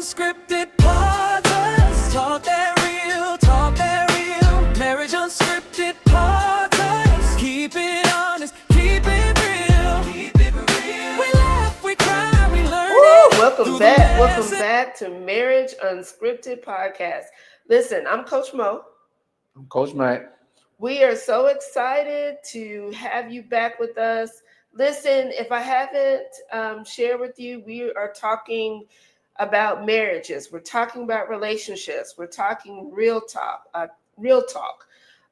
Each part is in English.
Unscripted podcast. Talk that real. Marriage Unscripted podcast. Keep it honest, keep it real. We laugh, we cry, we learn. Welcome back to Marriage Unscripted podcast. Listen, I'm Coach Mo. I'm Coach Mack. We are so excited to have you back with us. Listen, if I haven't shared with you, we are talking about marriages. We're talking about relationships. We're talking real talk,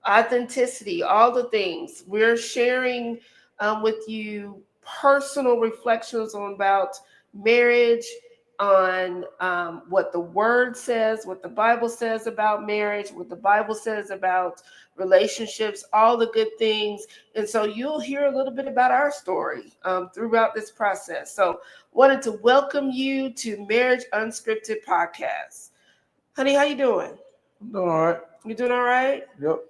authenticity, all the things. We're sharing with you personal reflections on about marriage, on what the word says, what the Bible says about marriage, what the Bible says about relationships, all the good things. And so you'll hear a little bit about our story throughout this process. So wanted to welcome you to Marriage Unscripted podcast. Honey, how you doing? I'm doing all right. You doing all right? Yep.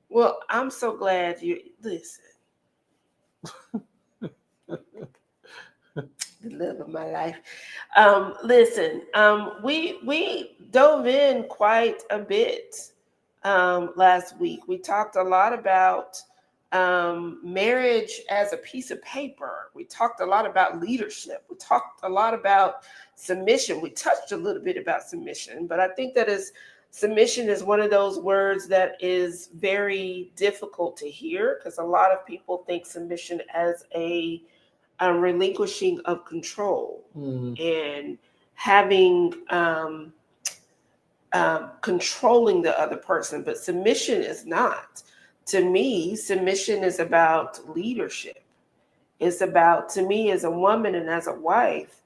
Well, I'm so glad you listen. The love of my life. We dove in quite a bit last week. We talked a lot about marriage as a piece of paper. We talked a lot about leadership. We talked a lot about submission. We touched a little bit about submission, but I think that submission is one of those words that is very difficult to hear because a lot of people think submission as a relinquishing of control and having controlling the other person, but submission is not. To me, submission is about leadership. It's about, to me, as a woman and as a wife,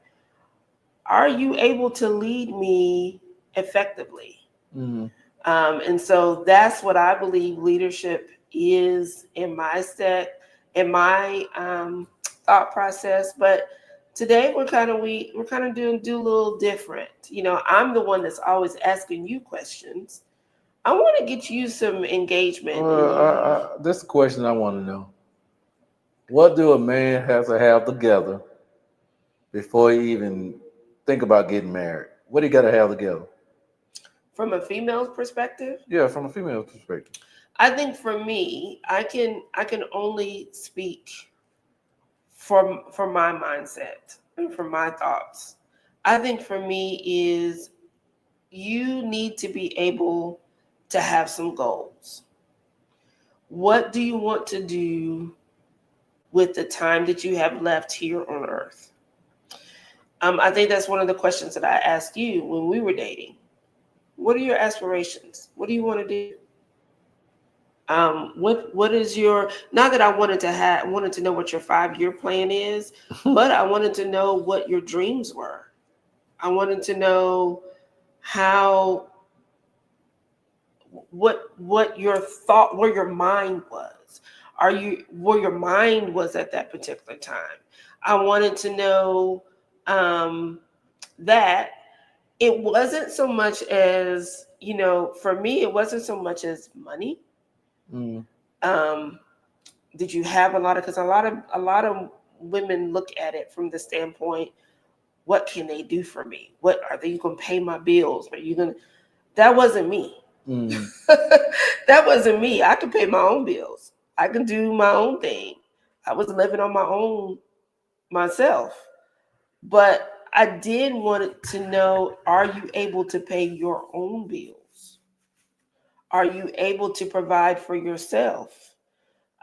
are you able to lead me effectively? And so that's what I believe leadership is in my thought process. But today we're kind of do a little different. You know, I'm the one that's always asking you questions. I want to get you some engagement. This is a question I want to know. What do a man have to have together before he even think about getting married? What do you got to have together? From a female's perspective? Yeah, from a female's perspective. I think for me, I can only speak from my mindset and from my thoughts. I think for me is you need to be able to have some goals. What do you want to do with the time that you have left here on earth? I think that's one of the questions that I asked you when we were dating. What are your aspirations? What do you want to do? What is your, not that I wanted to know what your 5-year plan is, but I wanted to know what your dreams were. I wanted to know what your thought, where your mind was. Where your mind was at that particular time. I wanted to know that it wasn't so much as, for me, it wasn't so much as money. Did you have because a lot of women look at it from the standpoint, what can they do for me? What are they going to pay my bills? That wasn't me. That wasn't me. I could pay my own bills. I can do my own thing. I was living on my own myself. But I did want to know, are you able to pay your own bills? Are you able to provide for yourself?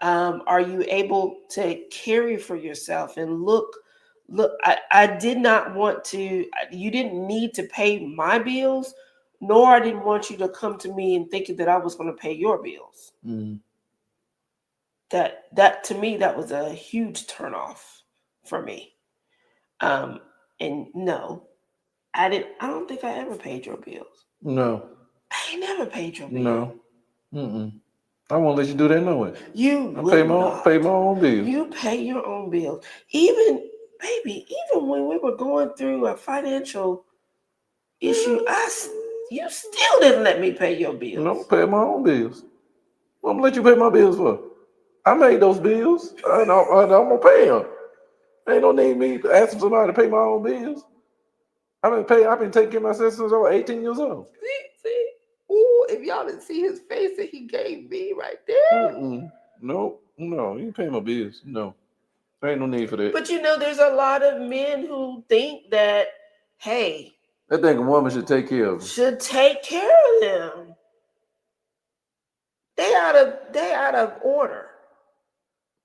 Are you able to carry for yourself? And look, I did not want to, you didn't need to pay my bills, nor I didn't want you to come to me and thinking that I was going to pay your bills. That to me, that was a huge turnoff for me. And no, I don't think I ever paid your bills. No. I ain't never paid your bills. No. I won't let you do that no way. I pay my own bills. You pay your own bills. Even when we were going through a financial issue, you still didn't let me pay your bills. No, pay my own bills. What I'm gonna let you pay my bills for? I made those bills. I'm gonna pay them. Ain't no need me asking somebody to pay my own bills. I've been taking care of myself since I was 18 years old. See. Ooh, if y'all didn't see his face that he gave me right there. No, you pay my bills. No, there ain't no need for that. But there's a lot of men who think that, hey, I think a woman should take care of them. Should take care of them. They out of order.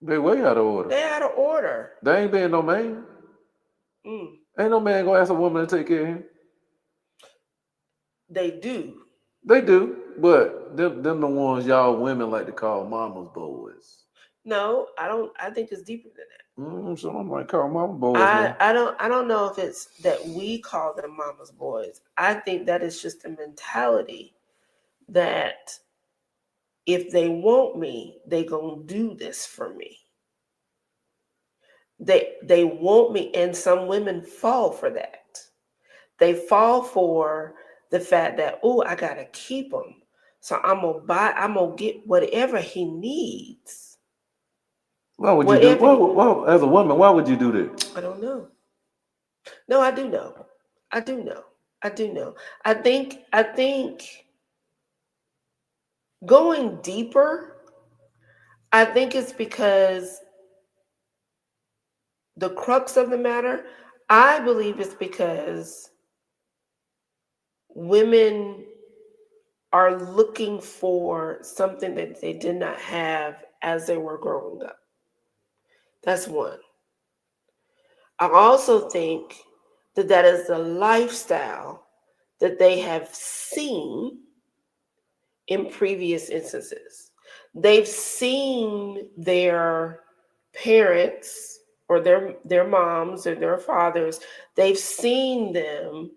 They way out of order. They out of order. They ain't being no man. Ain't no man gonna ask a woman to take care of him. They do. They do, but them the ones y'all women like to call mama's boys. No, I don't. I think it's deeper than that. So I'm like, call mama boys. I don't know if it's that we call them mama's boys. I think that is just a mentality that if they want me, they gonna do this for me. They want me, and some women fall for that. They fall for the fact that, oh, I gotta keep him, so I'm gonna get whatever he needs. Why would you do? Well, as a woman, why would you do that? I don't know. No, I do know. I think going deeper, I think it's because the crux of the matter, I believe it's because women are looking for something that they did not have as they were growing up. That's one. I also think that is the lifestyle that they have seen in previous instances. They've seen their parents or their moms or their fathers, they've seen them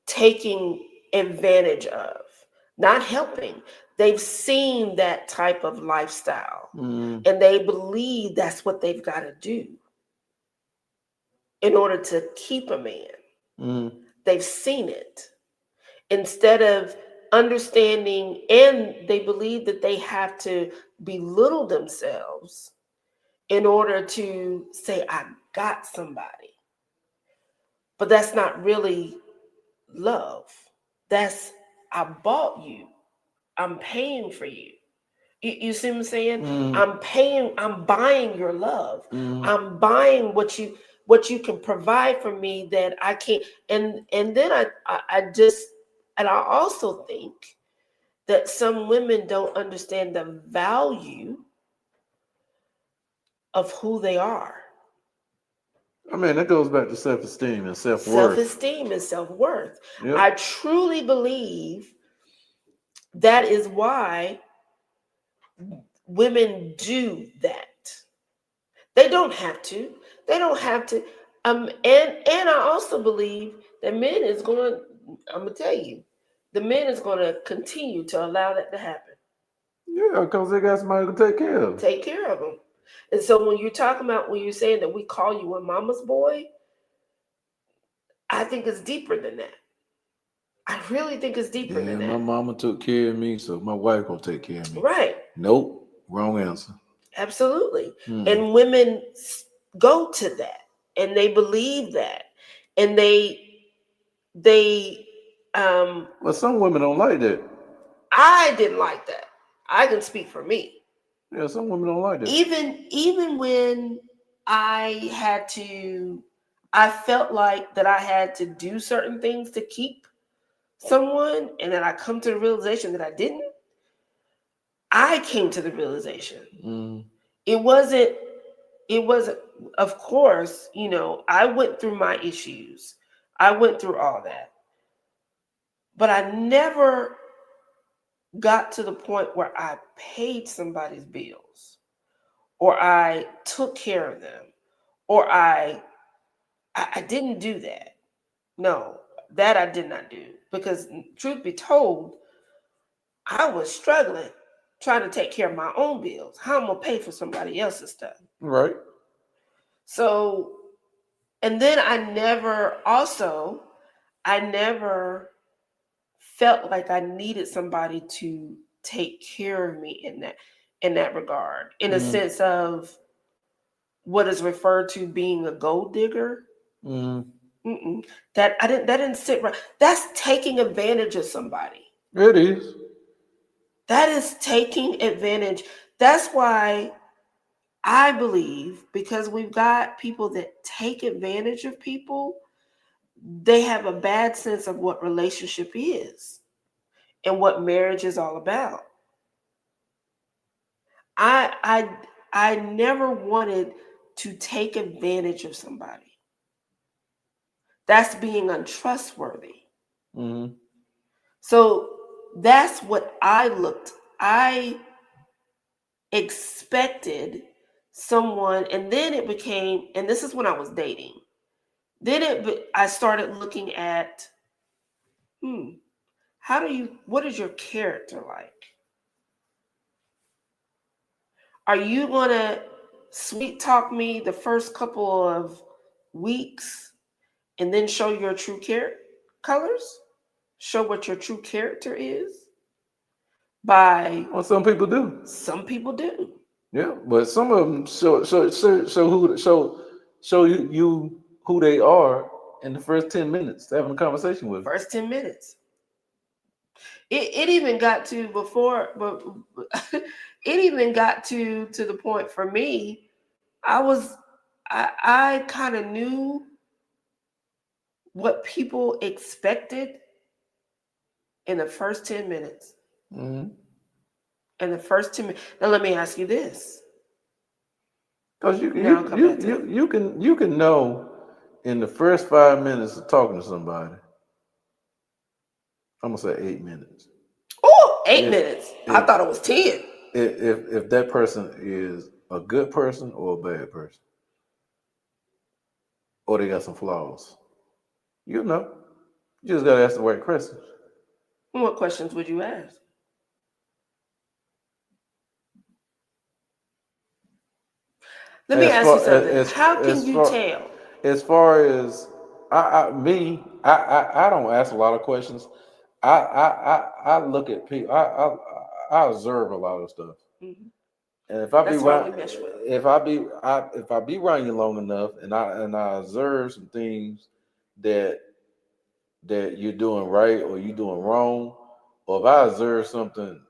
taking advantage of, not helping. They've seen that type of lifestyle, and they believe that's what they've got to do in order to keep a man. They've seen it instead of understanding, and they believe that they have to belittle themselves in order to say, I got somebody. But that's not really love. That's, I bought you. I'm paying for you. You see what I'm saying? I'm buying your love. I'm buying what you can provide for me that I can't. And then I also think that some women don't understand the value of who they are. I mean, that goes back to self-esteem and self-worth. Self-esteem and self-worth. Yep. I truly believe that is why women do that. They don't have to. And I also believe that men is going, I'm going to tell you, the men is going to continue to allow that to happen. Yeah, because they got somebody to take care of them. Take care of them. And so when you're saying that we call you a mama's boy, I think it's deeper than that. I really think it's deeper than that. My mama took care of me, so my wife will take care of me. Right. Nope. Wrong answer. Absolutely. And women go to that, and they believe that, and well, some women don't like that. I didn't like that. I can speak for me. Yeah, some women don't like that. Even when I felt like that I had to do certain things to keep someone, and then I come to the realization that I didn't. I came to the realization. It wasn't, of course, I went through my issues. I went through all that. But I never got to the point where I paid somebody's bills, or I took care of them, or I didn't do that. No, that I did not do, because truth be told, I was struggling trying to take care of my own bills. How am I gonna pay for somebody else's stuff? Right. So, and then I never felt like I needed somebody to take care of me in that regard, in a sense of what is referred to being a gold digger. That didn't sit right. That's taking advantage of somebody. It is. That is taking advantage. That's why I believe, because we've got people that take advantage of people, they have a bad sense of what relationship is and what marriage is all about. I never wanted to take advantage of somebody. That's being untrustworthy. Mm-hmm. So that's what I expected someone, and then it became, and this is when I was dating. I started looking at, what is your character like? Are you going to sweet talk me the first couple of weeks and then show your true colors? Show what your true character is? Well, some people do. Some people do. Yeah, but some of them show you who they are in the first 10 minutes having a conversation with them. First 10 minutes. It even got to before, but it even got to the point for me. I kind of knew what people expected in the first 10 minutes. Mm-hmm. In the first 10 minutes. Now let me ask you this. Because you can know in the first 5 minutes of talking to somebody. I'm gonna say 8 minutes. Oh, 8 minutes. I thought it was 10. If that person is a good person or a bad person, or they got some flaws, you know. You just gotta ask the right questions. What questions would you ask? Let me ask you something. How can you tell? As far as I don't ask a lot of questions. I look at people. I observe a lot of stuff. Mm-hmm. And if I That's be why around, we mesh with. if I be around you long enough, and I observe some things that you're doing right or you're doing wrong, or if I observe something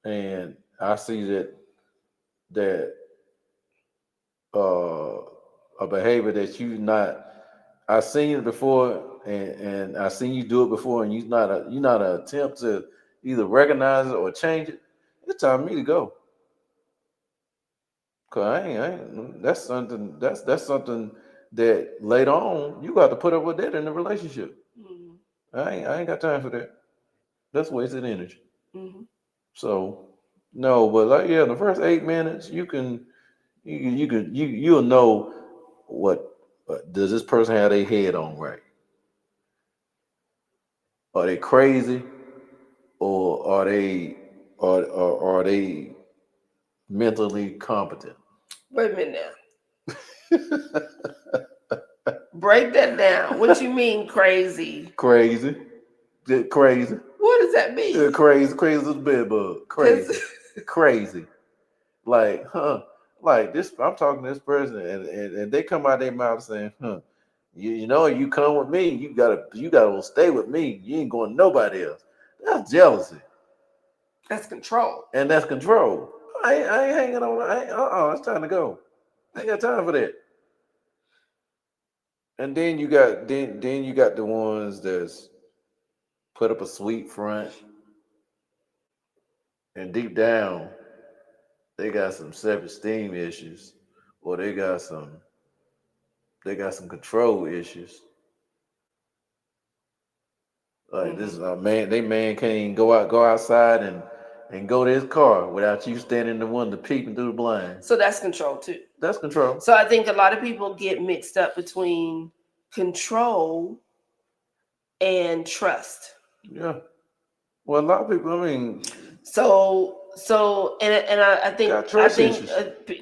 and I see that a behavior that I've seen it before, and I've seen you do it before, and you're not an attempt to either recognize it or change it. It's time for me to go. Cause I ain't that's something that later on you got to put up with that in the relationship. Mm-hmm. I ain't got time for that. That's wasted energy. Mm-hmm. So no, but like the first 8 minutes you'll know what does this person have their head on right? Are they crazy, or are they mentally competent? Wait a minute now. Break that down. What you mean crazy? Crazy. Crazy. What does that mean? Crazy as a bedbug. Crazy. Like, like this, I'm talking to this person and they come out their mouth saying, you know, you come with me, you gotta stay with me. You ain't going to nobody else. That's jealousy. That's control. And that's control. I ain't hanging on. It's time to go. I ain't got time for that. And then you got the ones that's put up a sweet front, and deep down they got some self-esteem issues, or they got some control issues. Like this man can't even go outside and go to his car without you standing in the window peeping through the blinds. So that's control too. That's control. So I think a lot of people get mixed up between control and trust. Yeah. Well, a lot of people, I mean. So I think got trust issues.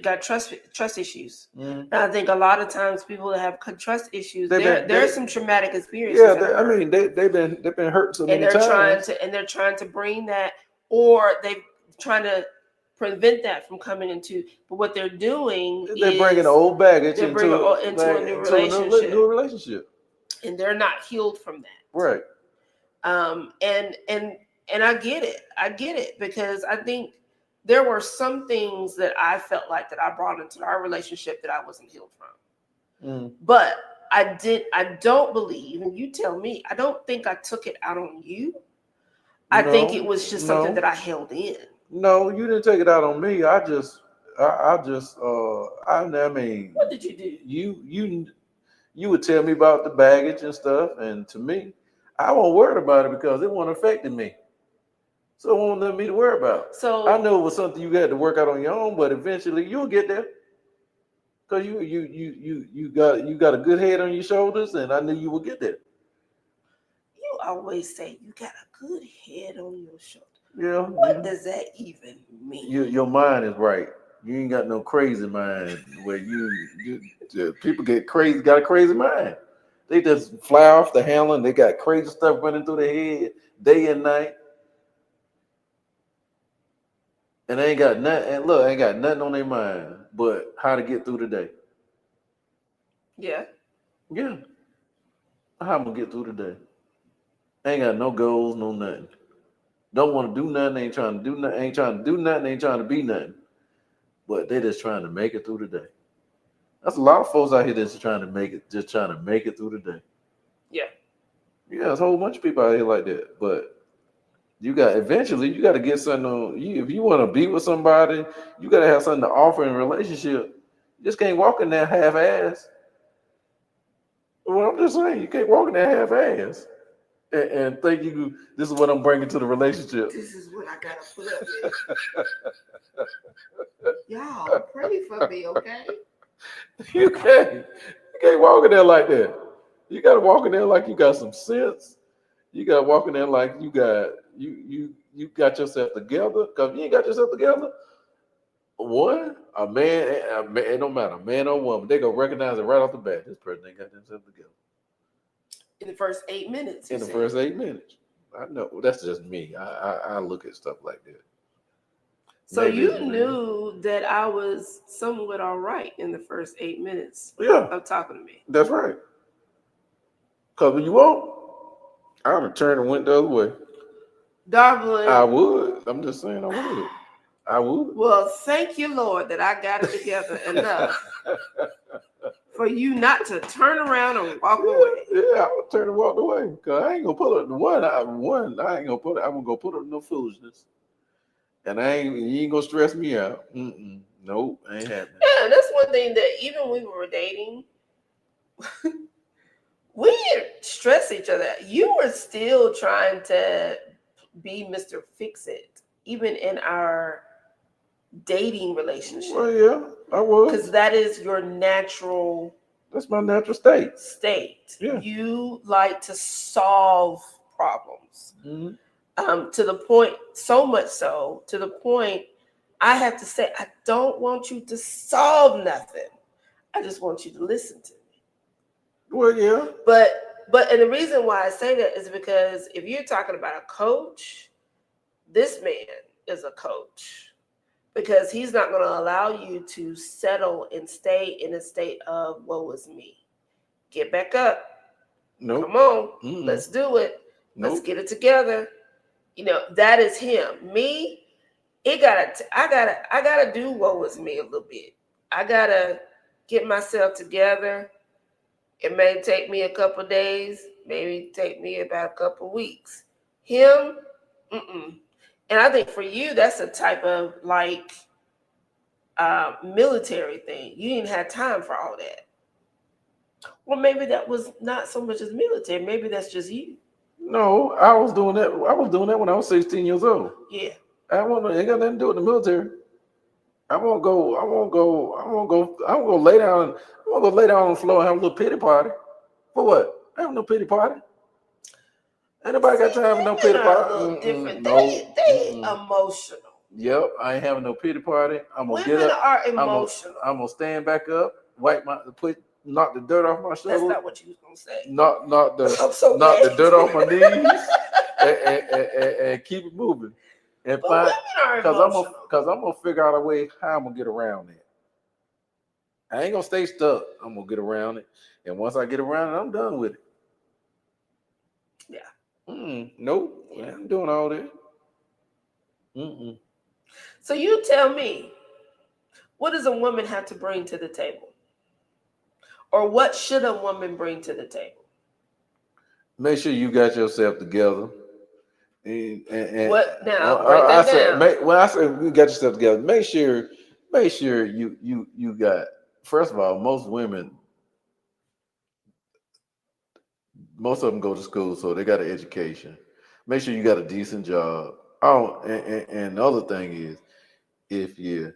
Got trust issues. Mm-hmm. And I think a lot of times people that have trust issues, there's some traumatic experiences. Yeah, I mean they've been hurt so many times. They're trying to bring that, or they're trying to prevent that from coming into. But what they're doing they're bringing old baggage into a new relationship. New relationship. and they're not healed from that. Right. And I get it because I think there were some things that I felt like that I brought into our relationship that I wasn't healed from. But I don't believe, and you tell me, I don't think I took it out on you. I think it was just something that I held in. No, you didn't take it out on me. I mean, what did you do? You would tell me about the baggage and stuff, and to me, I wasn't worried about it because it wasn't affecting me. So it wasn't nothing me to worry about. So I know it was something you had to work out on your own, but eventually you'll get there. Because you got a good head on your shoulders, and I knew you would get there. You always say you got a good head on your shoulders. Yeah. What does that even mean? Your mind is right. You ain't got no crazy mind where you people get crazy, got a crazy mind. They just fly off the handle and they got crazy stuff running through their head day and night. And they ain't got nothing, and look, ain't got nothing on their mind but how to get through the day. Yeah. Yeah. How I'm gonna get through the day. Ain't got no goals, no nothing. Don't want to do nothing, ain't trying to do nothing, ain't trying to do nothing, ain't trying to be nothing. But they just trying to make it through the day. That's a lot of folks out here that's trying to make it through the day. Yeah. Yeah, there's a whole bunch of people out here like that. But eventually you got to get something on you. If you want to be with somebody, you got to have something to offer in a relationship. You just can't walk in there half-ass. Well, I'm just saying, you can't walk in there half-ass and think this is what I'm bringing to the relationship. This is what I gotta put up with. Y'all pray for me, okay? You can't walk in there like that. You gotta walk in there like you got some sense. You gotta walk in there like you got yourself together. Because if you ain't got yourself together, a man, it don't matter, man or woman, they gonna recognize it right off the bat. This person ain't got themselves together. In the first 8 minutes. In the first 8 minutes. I know. That's just me. I look at stuff like that. So you knew that I was somewhat all right in the first 8 minutes of talking to me. That's right. Because when you won't, I would have turned and went the other way. Darling. I would. I'm just saying I would. I would. Well, thank you, Lord, that I got it together enough for you not to turn around and walk away. Yeah, I would turn and walk away. Because I ain't going to put up the one. I ain't going to put up. I'm going to put up no foolishness. And you ain't going to stress me out. Nope, ain't happening. Yeah, that's one thing that even when we were dating, we didn't stress each other. You were still trying to be Mr. Fix-It, even in our dating relationship. Well, yeah, I was. Because that is your natural. That's my natural state. Yeah. You like to solve problems. To the point, so much so, to the point, I have to say, I don't want you to solve nothing. I just want you to listen to me. Well, yeah. But and the reason why I say that is because if you're talking about a coach, this man is a coach. Because he's not going to allow you to settle and stay in a state of woe is me. Get back up. Nope. Come on. Let's do it. Let's get it together. That is him. Me, I gotta do woe is me a little bit. I gotta get myself together. It may take me a couple of days, maybe take me about a couple of weeks. Him, And I think for you, that's a type of military thing. You didn't have time for all that. Well, maybe that was not so much as military. Maybe that's just you. No, I was doing that. I was doing that when I was 16 years old. Yeah. It ain't got nothing to do with the military. I won't go lay down. I won't go lay down on the floor and have a little pity party. For what? I have no pity party. Ain't nobody got time for no pity party. Different. They emotional. Yep, I ain't having no pity party. I'm gonna Women get up. are emotional. I'm gonna stand back up, knock the dirt off my shoulder. That's not what you was gonna say. Knock the dirt off my knees and keep it moving. And women are emotional. Because I'm gonna figure out a way how I'm gonna get around it. I ain't gonna stay stuck. I'm gonna get around it, and once I get around it, I'm done with it. Nope. Yeah. I'm doing all that. Mm-mm. So you tell me, what does a woman have to bring to the table? Or what should a woman bring to the table? Make sure you got yourself together. What now? Break that down. When I say you got yourself together, make sure you got. First of all, most of them go to school, so they got an education. Make sure you got a decent job. Oh, and the other thing is, if you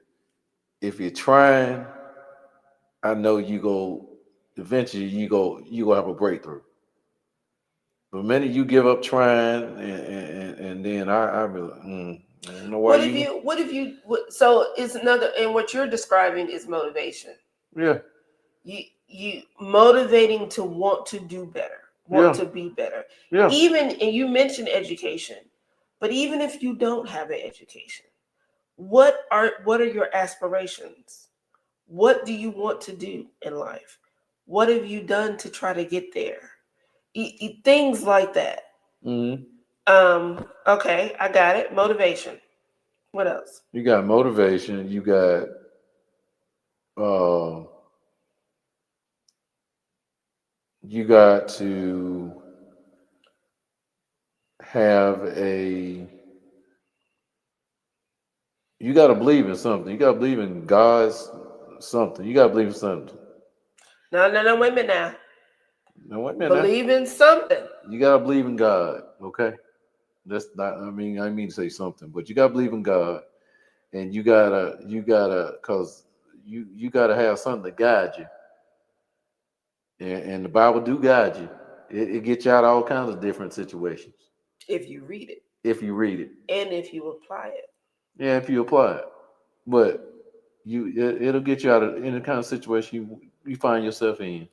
if you're trying, I know you go eventually you go have a breakthrough. But the minute you give up trying, and then I really, I don't know why so it's another, and what you're describing is motivation. yeah. You motivating to want to do better, want to be better. Yeah. Even, and you mentioned education, but even if you don't have an education, what are your aspirations? What do you want to do in life? What have you done to try to get there? Things like that. Mm-hmm. Okay, I got it. Motivation. What else? You got motivation. Uh, you got to have a. You got to believe in something. You got to believe in God's something. You got to believe in something. No, wait a minute now. Now wait a minute. Believe in something. You got to believe in God. Okay, that's not. I mean to say something, but you got to believe in God, and you gotta, cause you gotta have something to guide you. And the Bible do guide you. It gets you out of all kinds of different situations. If you read it. If you read it. And if you apply it. Yeah, if you apply it. But it'll get you out of any kind of situation you find yourself in.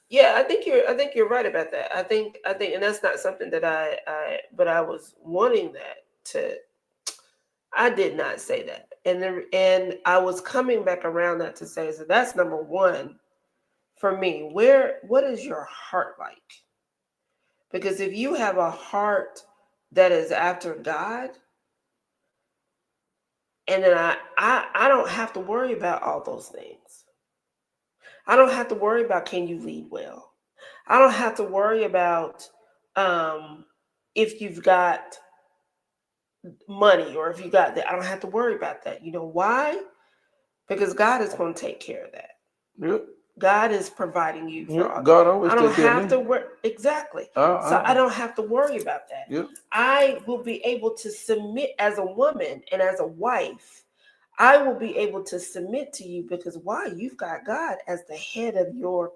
Yeah, I think you're right about that. I think, and that's not something that but I was wanting that to. I did not say that, and I was coming back around that to say, so that's number one for me. What is your heart like? Because if you have a heart that is after God, and then I don't have to worry about all those things. I don't have to worry about, can you lead well? I don't have to worry about if you've got money or if you got that. I don't have to worry about that. You know why? Because God is going to take care of that. Yep. God is providing you for all. God always. I don't have to worry. Exactly. So I don't have to worry about that. Yep. I will be able to submit as a woman and as a wife. I will be able to submit to you because why? You've got God as the head of your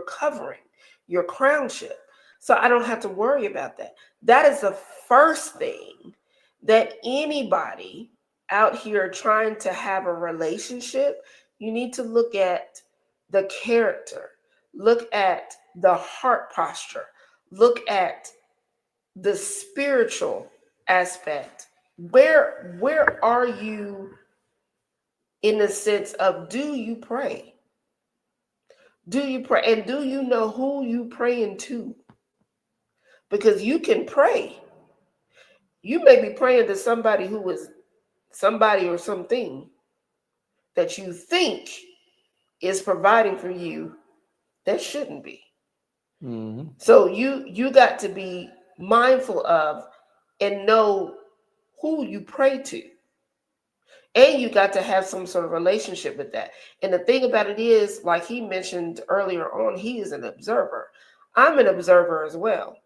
covering, your crownship. So I don't have to worry about that. That is the first thing that anybody out here trying to have a relationship, you need to look at the character, look at the heart posture, look at the spiritual aspect. Where are you in the sense of, do you pray? Do you pray? And do you know who you praying to? Because you can pray. You may be praying to somebody who is somebody or something that you think is providing for you that shouldn't be. Mm-hmm. So you got to be mindful of and know who you pray to. And you got to have some sort of relationship with that. And the thing about it is, like he mentioned earlier on, he is an observer. I'm an observer as well.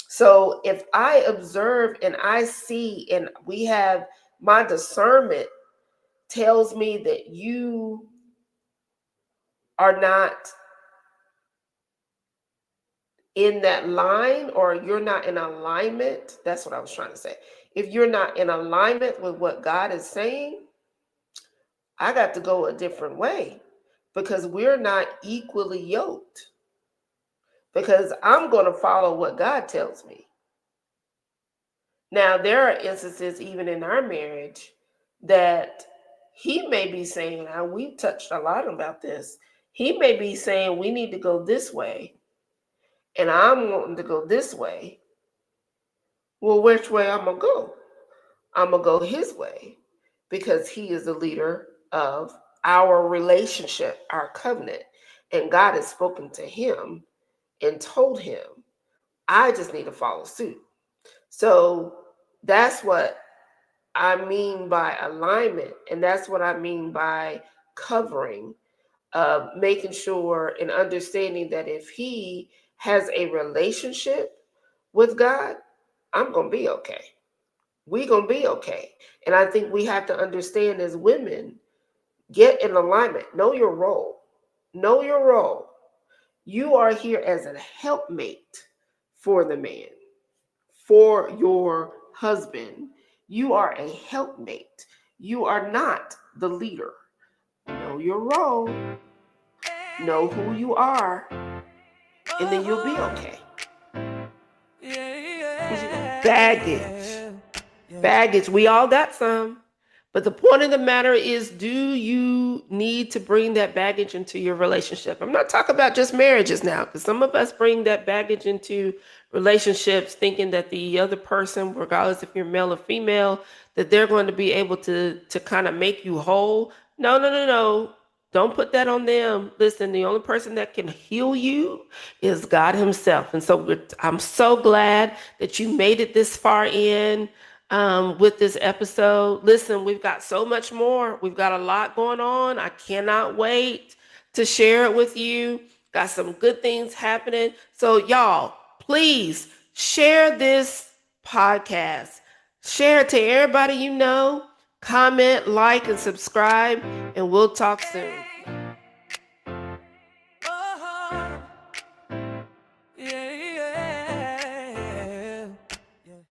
So if I observe and I see, and we have, my discernment tells me that you are not in that line, or you're not in alignment. That's what I was trying to say. If you're not in alignment with what God is saying, I got to go a different way because we're not equally yoked. Because I'm going to follow what God tells me. Now, there are instances, even in our marriage, that he may be saying, now we've touched a lot about this. He may be saying we need to go this way, and I'm wanting to go this way. Well, which way I'm gonna go? I'm gonna go his way because he is the leader of our relationship, our covenant. And God has spoken to him and told him, I just need to follow suit. So that's what I mean by alignment. And that's what I mean by covering, making sure and understanding that if he has a relationship with God, I'm going to be okay. We're going to be okay. And I think we have to understand as women, get in alignment. Know your role. Know your role. You are here as a helpmate for the man, for your husband. You are a helpmate. You are not the leader. Know your role. Know who you are. And then you'll be okay. Baggage. Baggage. We all got some. But the point of the matter is, do you need to bring that baggage into your relationship? I'm not talking about just marriages now, because some of us bring that baggage into relationships thinking that the other person, regardless if you're male or female, that they're going to be able to kind of make you whole. No. Don't put that on them. Listen, the only person that can heal you is God himself. And so I'm so glad that you made it this far in with this episode. Listen, we've got so much more. We've got a lot going on. I cannot wait to share it with you. Got some good things happening. So y'all, please share this podcast. Share it to everybody you know. Comment, like, and subscribe, and we'll talk soon.